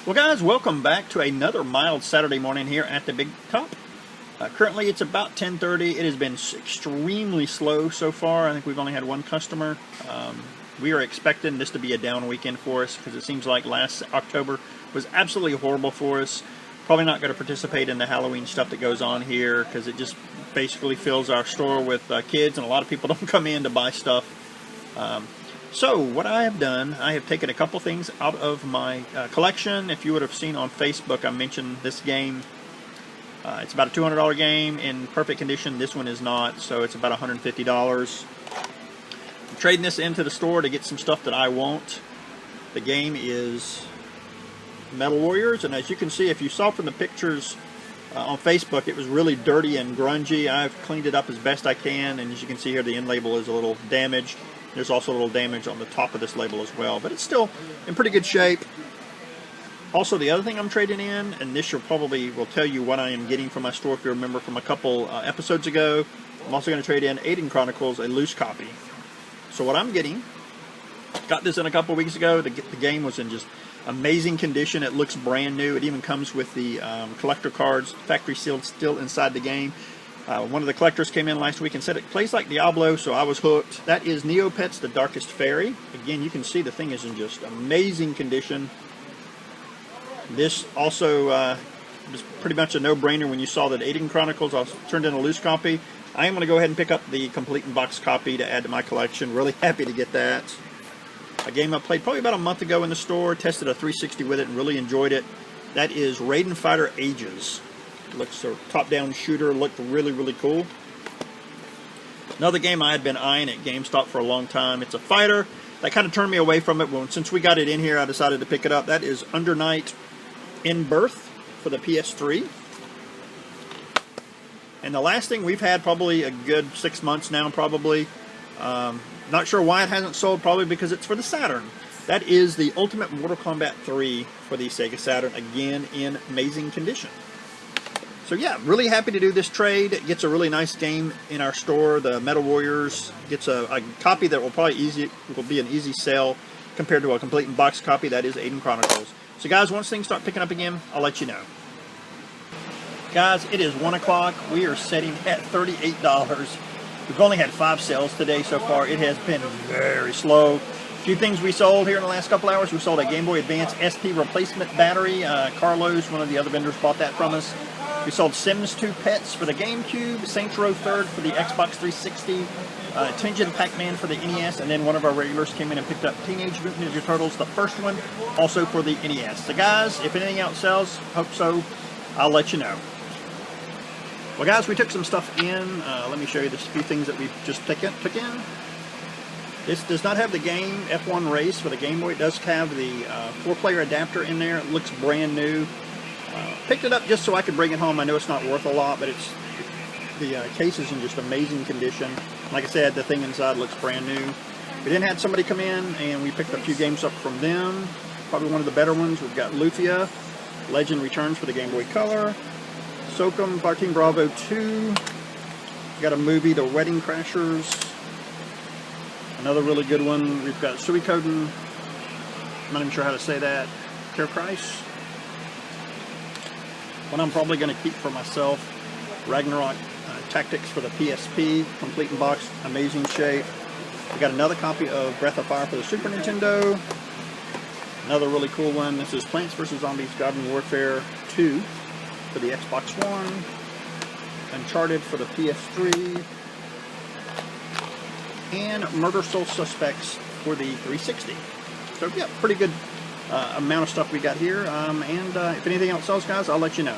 Well guys, welcome back to another mild Saturday morning here at the Big Top. Currently it's about 10:30. It has been extremely slow so far. I think we've only had one customer. We are expecting this to be a down weekend for us because it seems like last October was absolutely horrible for us. Probably not going to participate in the Halloween stuff that goes on here because it just basically fills our store with kids, and a lot of people don't come in to buy stuff. So what I have done, I have taken a couple things out of my collection. If you would have seen on Facebook, I mentioned this game. It's about a $200 game in perfect condition. This one is not, so it's about $150. I'm trading this into the store to get some stuff that I want. The game is Metal Warriors, and as you can see, if you saw from the pictures on Facebook, it was really dirty and grungy. I've cleaned it up as best I can, and as you can see here, the end label is a little damaged. There's also a little damage on the top of this label as well, but it's still in pretty good shape. Also, the other thing I'm trading in, and this will tell you what I am getting from my store if you remember from a couple episodes ago. I'm also going to trade in Aiden Chronicles, a loose copy. So what I'm getting, got this in a couple weeks ago. The game was in just amazing condition. It looks brand new. It even comes with the collector cards, factory sealed, still inside the game. One of the collectors came in last week and said it plays like Diablo, so I was hooked. That is Neopets, the Darkest Fairy. Again, you can see the thing is in just amazing condition. This also was pretty much a no-brainer when you saw that Aiden Chronicles. I turned in a loose copy. I am going to go ahead and pick up the complete in box copy to add to my collection. Really happy to get that. A game I played probably about a month ago in the store. Tested a 360 with it and really enjoyed it. That is Raiden Fighter Ages. Looks a top-down shooter, looked really, really cool. Another game I had been eyeing at GameStop for a long time. It's a fighter. That kind of turned me away from it. Well, since we got it in here, I decided to pick it up. That is Under Night In Birth for the PS3. And the last thing we've had probably a good 6 months now, probably. Not sure why it hasn't sold, probably because it's for the Saturn. That is the Ultimate Mortal Kombat 3 for the Sega Saturn, again in amazing condition. So yeah, really happy to do this trade. It gets a really nice game in our store. The Metal Warriors gets a copy that will be an easy sell compared to a complete in box copy. That is Aiden Chronicles. So guys, once things start picking up again, I'll let you know. Guys, it is 1 o'clock. We are sitting at $38. We've only had 5 sales today so far. It has been very slow. A few things we sold here in the last couple hours. We sold a Game Boy Advance ST replacement battery. Carlos, one of the other vendors, bought that from us. We sold Sims 2 Pets for the GameCube, Saints Row 3rd for the Xbox 360, Tengen Pac-Man for the NES, and then one of our regulars came in and picked up Teenage Mutant Ninja Turtles, the first one, also for the NES. So guys, if anything else sells, hope so, I'll let you know. Well guys, we took some stuff in. Let me show you just a few things that we just took in. This does not have the game F1 Race for the Game Boy. It does have the 4-player adapter in there. It looks brand new. Picked it up just so I could bring it home. I know it's not worth a lot, but the case is in just amazing condition. Like I said, the thing inside looks brand new. We then had somebody come in and we picked a few games up from them. Probably one of the better ones. We've got Lufia, Legend Returns for the Game Boy Color, Socom 13 Bravo 2. We got a movie, The Wedding Crashers. Another really good one. We've got Suikoden. I'm not even sure how to say that. Care Price. One I'm probably going to keep for myself, Ragnarok Tactics for the PSP, complete in box, amazing shape. We got another copy of Breath of Fire for the Super Nintendo. Another really cool one. This is Plants vs. Zombies Garden Warfare 2 for the Xbox One. Uncharted for the PS3. And Murder Soul Suspects for the 360. So yeah, pretty good amount of stuff we got here, and if anything else sells, guys, I'll let you know.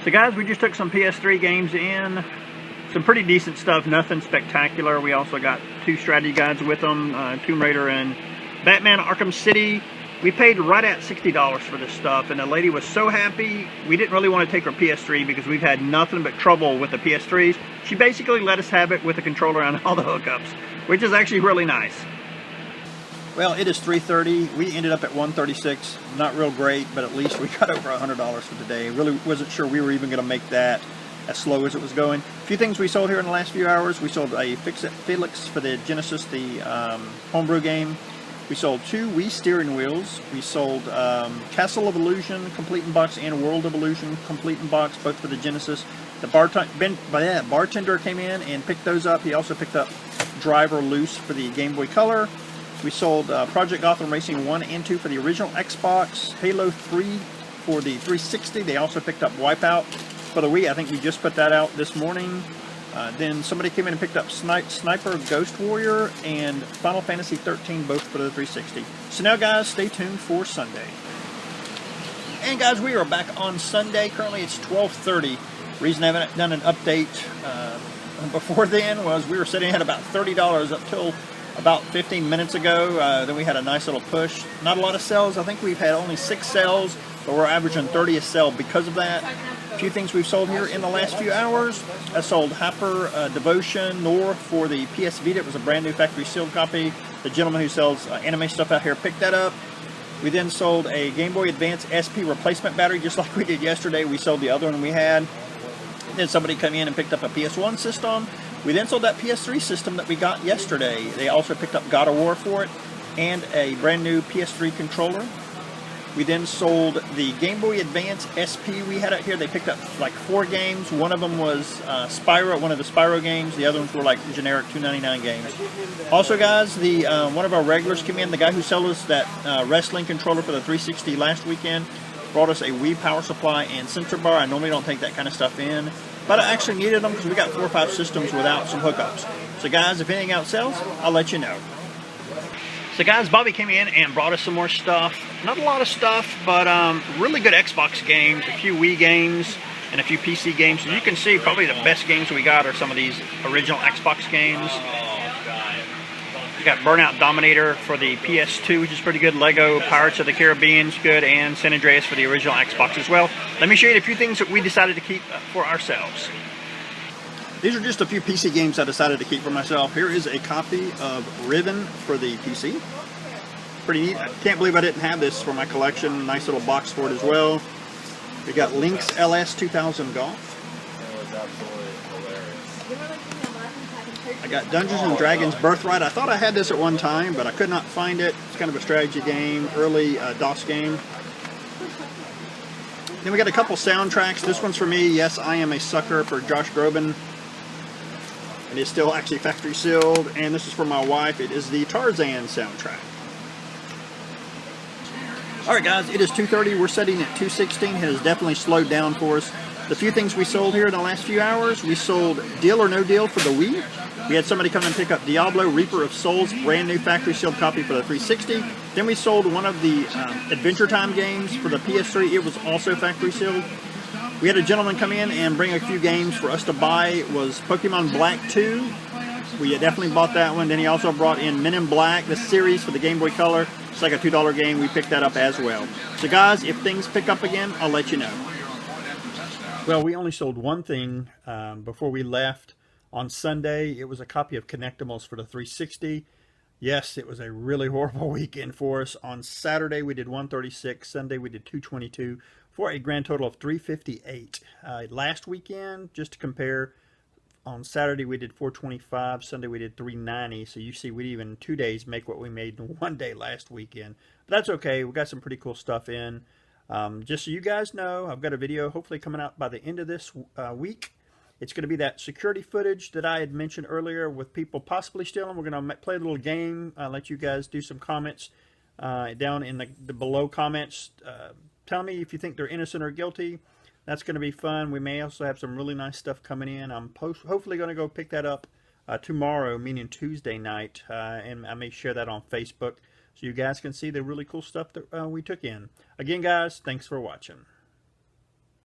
So guys, we just took some PS3 games in, some pretty decent stuff, nothing spectacular. We also got 2 strategy guides with them, Tomb Raider and Batman Arkham City. We paid right at $60 for this stuff, and the lady was so happy. We didn't really want to take her PS3 because we've had nothing but trouble with the PS3s. She basically let us have it with the controller and all the hookups, which is actually really nice. Well, it is 3:30. We ended up at 136. Not real great, but at least we got over $100 for the day. Really wasn't sure we were even going to make that as slow as it was going. A few things we sold here in the last few hours. We sold a Fix-It Felix for the Genesis, the homebrew game. We sold 2 Wii steering wheels. We sold Castle of Illusion Complete in Box and World of Illusion Complete in Box, both for the Genesis. The bartender came in and picked those up. He also picked up Driver Loose for the Game Boy Color. We sold Project Gotham Racing 1 and 2 for the original Xbox. Halo 3 for the 360. They also picked up Wipeout for the Wii. I think we just put that out this morning. Then somebody came in and picked up Sniper Ghost Warrior and Final Fantasy 13, both for the 360. So now, guys, stay tuned for Sunday. And guys, we are back on Sunday. Currently, it's 12:30. Reason I haven't done an update before then was we were sitting at about $30 up till about 15 minutes ago. Then we had a nice little push. Not a lot of sales. I think we've had only 6 sales, but we're averaging 30 a sale because of that. A few things we've sold here in the last few hours. I sold Hyper Devotion Nor for the PS Vita. It was a brand new factory sealed copy. The gentleman who sells anime stuff out here picked that up. We then sold a Game Boy Advance SP replacement battery, just like we did yesterday. We sold the other one we had. Then somebody came in and picked up a PS1 system. We then sold that PS3 system that we got yesterday. They also picked up God of War for it and a brand new PS3 controller. We then sold the Game Boy Advance SP we had out here. They picked up like 4 games. One of them was Spyro, one of the Spyro games. The other ones were like generic $2.99 games. Also, guys, the one of our regulars came in. The guy who sold us that wrestling controller for the 360 last weekend brought us a Wii power supply and sensor bar. I normally don't take that kind of stuff in, but I actually needed them because we got 4 or 5 systems without some hookups. So, guys, if anything else sells, I'll let you know. So guys, Bobby came in and brought us some more stuff. Not a lot of stuff, but really good Xbox games, a few Wii games, and a few PC games. So you can see probably the best games we got are some of these original Xbox games. We got Burnout Dominator for the PS2, which is pretty good. Lego Pirates of the Caribbean's good, and San Andreas for the original Xbox as well. Let me show you a few things that we decided to keep for ourselves. These are just a few PC games I decided to keep for myself. Here is a copy of Riven for the PC. Pretty neat. I can't believe I didn't have this for my collection. Nice little box for it as well. We got Lynx LS 2000 Golf. I got Dungeons and Dragons Birthright. I thought I had this at one time, but I could not find it. It's kind of a strategy game, early DOS game. Then we got a couple soundtracks. This one's for me. Yes, I am a sucker for Josh Groban. And it's still actually factory sealed. And this is for my wife. It is the Tarzan soundtrack. Alright guys, it is 2:30. We're sitting at 2:16. It has definitely slowed down for us. The few things we sold here in the last few hours, we sold Deal or No Deal for the Wii. We had somebody come and pick up Diablo Reaper of Souls, brand new factory sealed copy for the 360. Then we sold one of the Adventure Time games for the PS3. It was also factory sealed. We had a gentleman come in and bring a few games for us to buy. It was Pokemon Black 2. We definitely bought that one. Then he also brought in Men in Black, the series for the Game Boy Color. It's like a $2 game. We picked that up as well. So guys, if things pick up again, I'll let you know. Well, we only sold one thing before we left on Sunday. It was a copy of Connectimals for the 360. Yes, it was a really horrible weekend for us. On Saturday, we did 136. Sunday, we did 222 for a grand total of 358. Last weekend, just to compare, on Saturday, we did 425. Sunday, we did 390. So you see, we didn't even in 2 days make what we made in one day last weekend. But that's okay. We got some pretty cool stuff in. Just so you guys know, I've got a video hopefully coming out by the end of this week. It's going to be that security footage that I had mentioned earlier with people possibly stealing. We're going to play a little game, let you guys do some comments down in the below comments. Tell me if you think they're innocent or guilty. That's going to be fun. We may also have some really nice stuff coming in. I'm hopefully going to go pick that up tomorrow, meaning Tuesday night, and I may share that on Facebook so you guys can see the really cool stuff that we took in. Again, guys, thanks for watching.